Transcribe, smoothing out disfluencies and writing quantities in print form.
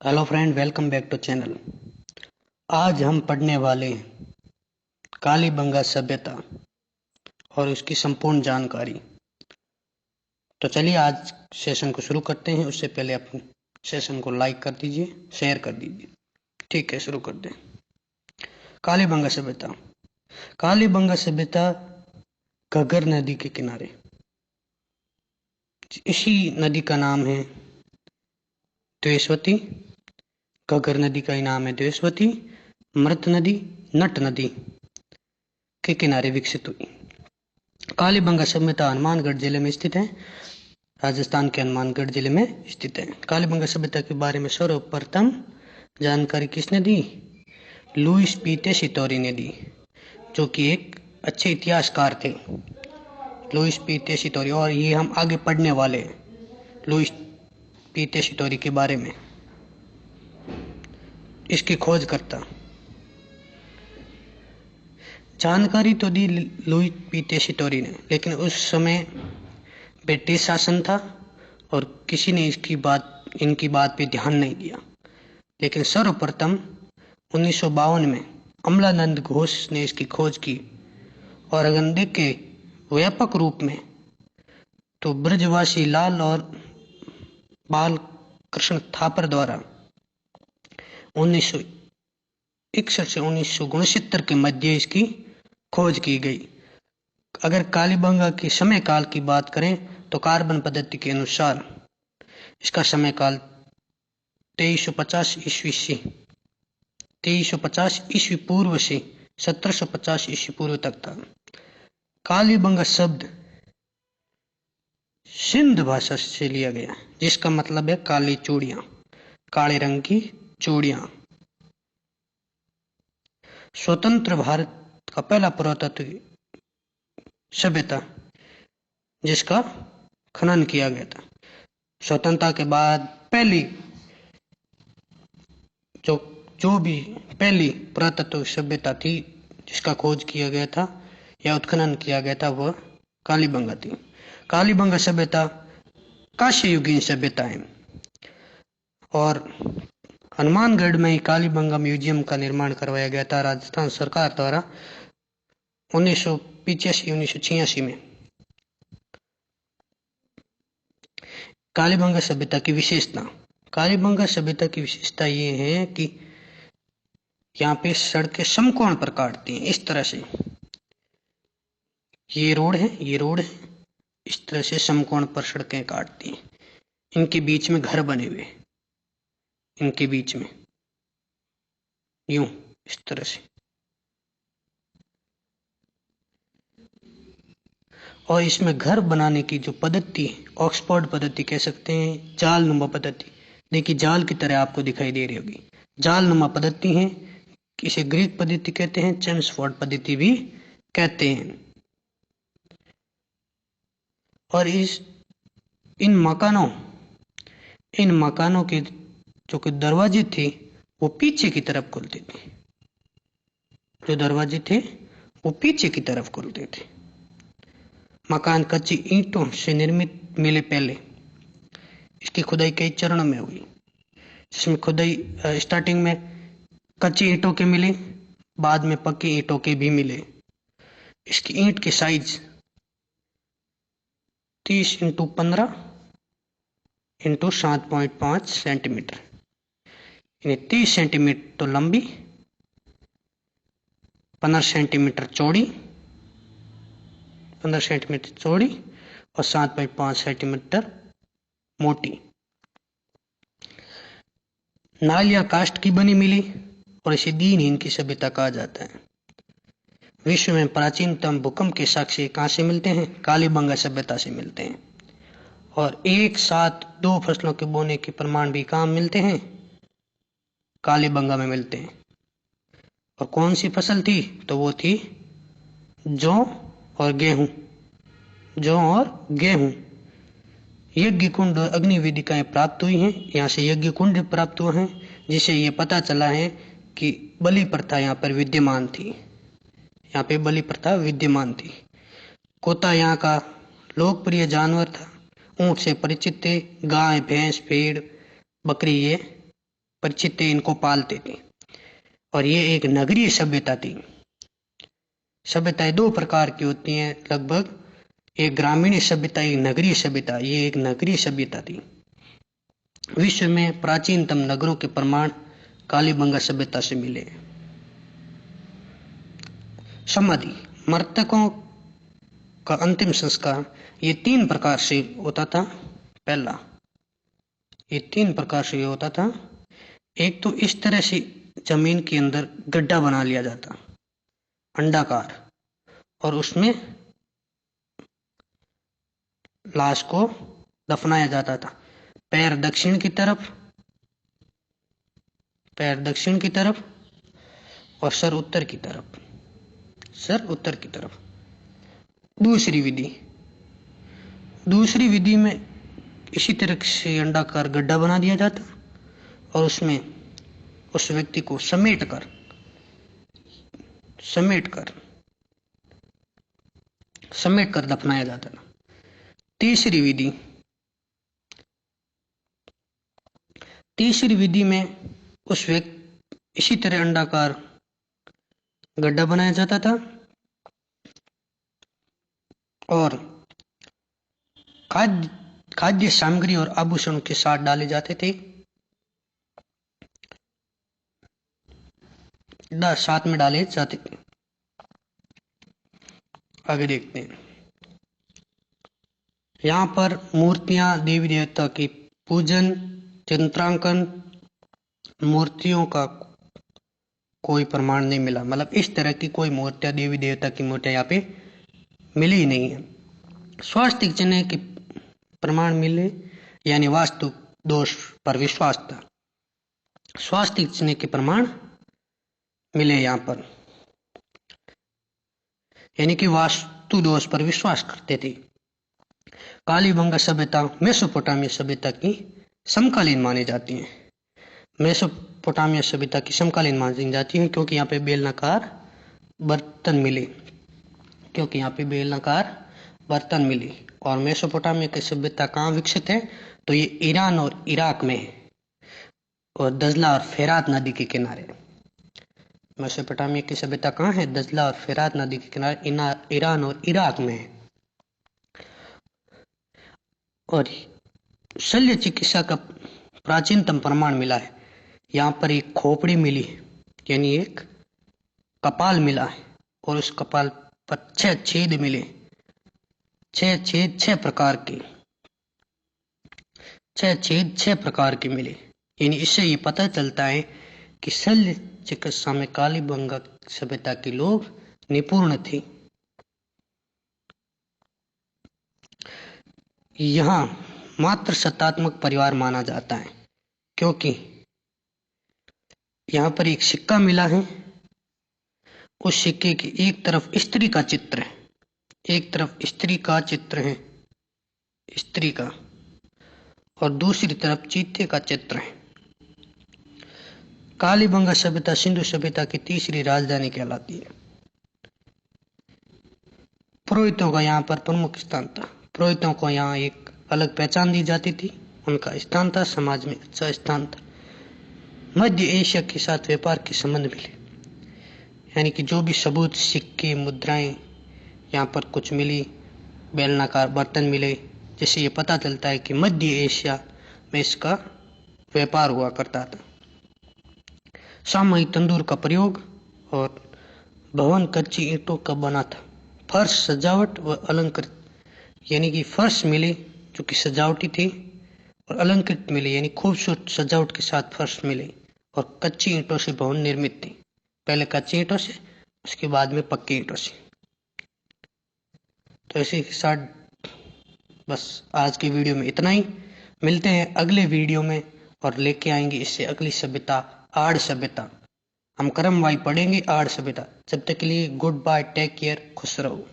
Hello friend, welcome back to channel. आज हम पढ़ने वाले हैं कालीबंगा सभ्यता और उसकी संपूर्ण जानकारी। तो चलिए आज सेशन को शुरू करते हैं। उससे पहले अपने सेशन को लाइक कर दीजिए, शेयर कर दीजिए। ठीक है, शुरू करते हैं। कालीबंगा सभ्यता। कालीबंगा सभ्यता घग्गर नदी के किनारे, इसी नदी का नाम है द्वेषवती। घग्गर नदी का ही नाम है द्वेषवती। मृत नदी, नट नदी के किनारे विकसित हुई। कालीबंगा सभ्यता हनुमानगढ़ जिले में स्थित है। राजस्थान के हनुमानगढ़ जिले में स्थित है। कालीबंगा सभ्यता के बारे में सर्वप्रथम जानकारी किसने दी? लुईस पी टेसीटोरी ने दी, जो कि एक अच्छे इतिहासकार थे। लुईस पी टेसीटोरी, और ये हम आगे पढ़ने वाले हैं लुईस पी टेसीटोरी के बारे में। इसकी खोज करता जानकारी तो दी लुईस पी टेसीटोरी ने, लेकिन उस समय ब्रिटिश शासन था और किसी ने इनकी बात पे ध्यान नहीं दिया। लेकिन सर्वप्रथम 1952 में अमलानंद घोष ने इसकी खोज की। और अगर देखें व्यापक रूप में तो ब्रजवासी लाल और बाल कृष्ण थापर द्वारा 1961 से 1969 के मध्य इसकी खोज की गई। अगर कालीबंगा की समय काल की बात करें तो कार्बन पद्धति के अनुसार इसका समय काल 2350 ईस्वी पूर्व से 1750 ईस्वी पूर्व तक था। कालीबंगा शब्द सिंध भाषा से लिया गया, जिसका मतलब है काली चूड़ियां, काले रंग की चूड़ियां। स्वतंत्र भारत का पहला पुरातत्व सभ्यता जिसका खनन किया गया था। स्वतंत्रता के बाद पहली जो भी पहली पुरातत्व सभ्यता थी जिसका खोज किया गया था या उत्खनन किया गया था, वह कालीबंगा थी। कालीबंगा सभ्यता कांस्ययुगीन सभ्यता है और हनुमानगढ़ में ही कालीबंगा म्यूजियम का निर्माण करवाया गया था राजस्थान सरकार द्वारा 1985-1986 में। कालीबंगा सभ्यता की विशेषता। कालीबंगा सभ्यता की विशेषता ये है कि यहाँ पे सड़कें समकोण पर काटती हैं। इस तरह से ये रोड है, इस तरह से समकोण पर सड़कें काटती हैं। इनके बीच में घर बने हुए, इनके बीच में यूं इस तरह से। और इसमें घर बनाने की जो पद्धति, ऑक्सफोर्ड पद्धति कह सकते हैं, जाल नुमा पद्धति। देखिए जाल की तरह आपको दिखाई दे रही होगी, जाल नुमा पद्धति है। इसे ग्रीक पद्धति कहते हैं, चेम्सफोर्ड पद्धति भी कहते हैं। और इन मकानों के जो कि दरवाजे थे वो पीछे की तरफ खुलते थे। जो दरवाजे थे वो पीछे की तरफ खुलते थे। मकान कच्ची ईंटों से निर्मित मिले। पहले इसकी खुदाई कई चरणों में हुई, जिसमें खुदाई स्टार्टिंग में कच्ची ईंटों के मिले, बाद में पक्की ईंटों के भी मिले। इसकी ईंट की साइज 30 × 15 × 7.5 सेंटीमीटर, यानी 30 सेंटीमीटर तो लंबी, 15 सेंटीमीटर चौड़ी और 7.5 सेंटीमीटर मोटी। नाल या काष्ठ की बनी मिली और इसे दीनहीन की सभ्यता कहा जाता है। विश्व में प्राचीनतम भूकंप के साक्ष्य कहाँ से मिलते हैं? कालीबंगा सभ्यता से मिलते हैं। और एक साथ 2 फसलों के बोने के प्रमाण भी कहाँ मिलते हैं? कालीबंगा में मिलते हैं। और कौन सी फसल थी? तो वो थी जौ और गेहूं। यज्ञ कुंड और अग्नि वेदिकाएं प्राप्त हुई हैं। यहाँ से यज्ञ कुंड प्राप्त हुए हैं, जिससे ये पता चला है कि बलि प्रथा यहाँ पर विद्यमान थी। यहाँ पे बलि प्रथा विद्यमान थी। कोता यहाँ का लोकप्रिय जानवर था। ऊंट से परिचित थे। गाय, भैंस, भेड़, बकरी ये परिचित थे, इनको पालते थे। और ये एक नगरीय सभ्यता थी। सभ्यताएं दो प्रकार की होती हैं लगभग, एक ग्रामीण सभ्यता, एक नगरीय सभ्यता। ये एक नगरीय सभ्यता थी। विश्व में प्राचीनतम नगरों के प्रमाण कालीबंगा सभ्यता से मिले। समाधि, मृतकों का अंतिम संस्कार ये 3 प्रकार से होता था। पहला, ये 3 प्रकार से होता था। एक तो इस तरह से जमीन के अंदर गड्ढा बना लिया जाता, अंडाकार, और उसमें लाश को दफनाया जाता था। पैर दक्षिण की तरफ और सर उत्तर की तरफ। दूसरी विधि में इसी तरह से अंडाकार गड्ढा बना दिया जाता और उसमें उस व्यक्ति को समेट कर दफनाया जाता था। तीसरी विधि में उस व्यक्ति इसी तरह अंडाकार गड्ढा बनाया जाता था और खाद्य सामग्री और आभूषण के साथ डाले जाते थे, साथ में डाले जाते थे। आगे देखते हैं। यहाँ पर मूर्तियां, देवी देवता की पूजन, चित्रांकन, मूर्तियों का कोई प्रमाण नहीं मिला। मतलब इस तरह की कोई मूर्तियां, देवी देवता की मूर्तियां यहाँ पे मिली ही नहीं है। स्वास्तिक चिन्ह के प्रमाण मिले, यानी वास्तु दोष पर विश्वास था। स्वास्तिक चिन्ह के प्रमाण मिले यहाँ पर, यानी कि वास्तु दोष पर विश्वास करते थे। कालीबंगा सभ्यता मेसोपोटामिया सभ्यता की समकालीन मानी जाती है। मेसोपोटामिया सभ्यता की समकालीन मानी जाती है क्योंकि यहाँ पे बेलनाकार बर्तन मिले। और मेसोपोटामिया की सभ्यता कहाँ विकसित है? तो ये ईरान और इराक में है, और दजला और फेरात नदी के किनारे। मेसोपोटामिया की सभ्यता कहाँ है? दजला और फेरात नदी के किनारे, ईरान और इराक में है। और शल्य चिकित्सा का प्राचीनतम प्रमाण मिला है। यहाँ पर एक खोपड़ी मिली है, यानी एक कपाल मिला है, और उस कपाल पर 6 छेद मिले। 6 प्रकार के मिले। यानी इससे ये पता चलता है कि शल्य चिकित्सा में कालीबंगा सभ्यता के लोग निपुण थे। यहाँ मात्र सत्तात्मक परिवार माना जाता है क्योंकि यहाँ पर एक सिक्का मिला है। उस सिक्के की एक तरफ स्त्री का चित्र है, स्त्री का, और दूसरी तरफ चीते का चित्र है। कालीबंगा सभ्यता सिंधु सभ्यता की तीसरी राजधानी कहलाती है। पुरोहितों का यहाँ पर प्रमुख स्थान था। पुरोहितों को यहाँ एक अलग पहचान दी जाती थी, उनका स्थान था, समाज में अच्छा स्थान था। मध्य एशिया के साथ व्यापार के संबंध मिले, यानी कि जो भी सबूत, सिक्के, मुद्राएं यहाँ पर कुछ मिली, बेलनाकार बर्तन मिले, जिससे ये पता चलता है कि मध्य एशिया में इसका व्यापार हुआ करता था। सामूहिक तंदूर का प्रयोग, और भवन कच्ची ईंटों का बना था। फर्श, सजावट व अलंकृत, यानी कि फर्श मिले जो कि सजावटी थे, और अलंकृत मिले यानी खूबसूरत सजावट के साथ फर्श मिले, और कच्ची ईंटों से भवन निर्मित थे। पहले कच्ची ईंटों से, उसके बाद में पक्की ईंटों से। तो इसी के साथ बस आज की वीडियो में इतना ही। मिलते हैं अगले वीडियो में और लेके आएंगे इससे अगली सभ्यता, आर्य सभ्यता। हम क्रमवार पढ़ेंगे आर्य सभ्यता। जब तक के लिए गुड बाय, टेक केयर, खुश रहो।